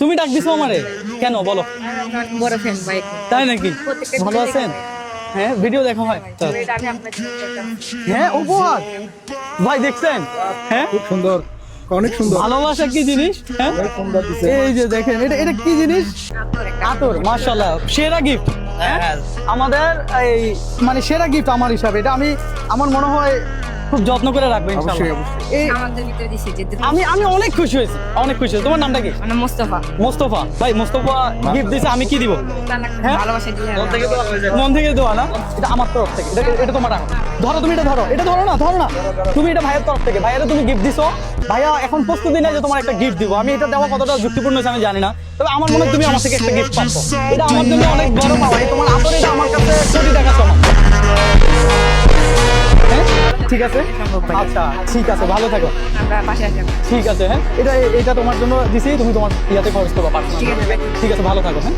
তুমি ডাক দিছো আমারে কেন বলো? বড় ফ্যান ভাই। তাই নাকি? ভালো আছেন? হ্যাঁ, ভিডিও দেখা হয়। হ্যাঁ, উপহার ভাই দেখছেন? হ্যাঁ, খুব সুন্দর, অনেক সুন্দর। ভালোবাসা কি জিনিস? হ্যাঁ, অনেক সুন্দর দিছে। এই যে দেখেন, এটা কি জিনিস? আতর, মাশাআল্লাহ, সেরা গিফট। হ্যাঁ, আমাদের এই মানে সেরা গিফট আমার হিসাবে। এটা আমি আমার মনে হয় খুব যত্ন করে রাখবো ইনশাআল্লাহ। অবশ্যই, অবশ্যই। এই আমাদের ভিতরে দিছে যে আমি অনেক খুশি হয়েছি, অনেক খুশি হয়েছি। তোমার নামটা কি? মানে মোস্তফা মোস্তফা ভাই। মোস্তফা গিফট দিছে, আমি কি দিব? হ্যাঁ? ভালোবাসা দিয়ে মন থেকে দোয়া না, এটা আমার তরফ থেকে। এটা তোমার রাখো। ধরো, তুমি এটা ধরো। এটা ধরো না, ধরো না। তুমি এটা ভাইয়ের তরফ থেকে। ভাইয়ারে তুমি গিফট দিছো। ভাইয়া এখন প্রস্তুতি নেই যে তোমার একটা গিফট দিব। আমি এটা দেওয়া কতটা যুক্তিপূর্ণ হয়েছে আমি জানি না, তবে আমার মনে হয় তুমি আমার থেকে একটা গিফট পাচ্ছ। এটা আমার জন্য অনেক বড় পাওয়া। এই তোমার আতর, এটা আমার কাছে কোটি টাকা সমান। হ্যাঁ, ঠিক আছে, আচ্ছা ঠিক আছে, ভালো থাকো। আমরা পাশে আসবো। ঠিক আছে, হ্যাঁ, এটা তোমার জন্য দিছি, তুমি তোমার ইয়াতে খরচ করবা পার্সোনাল। ঠিক আছে ভাই। ঠিক আছে, ভালো থাকো। হ্যাঁ।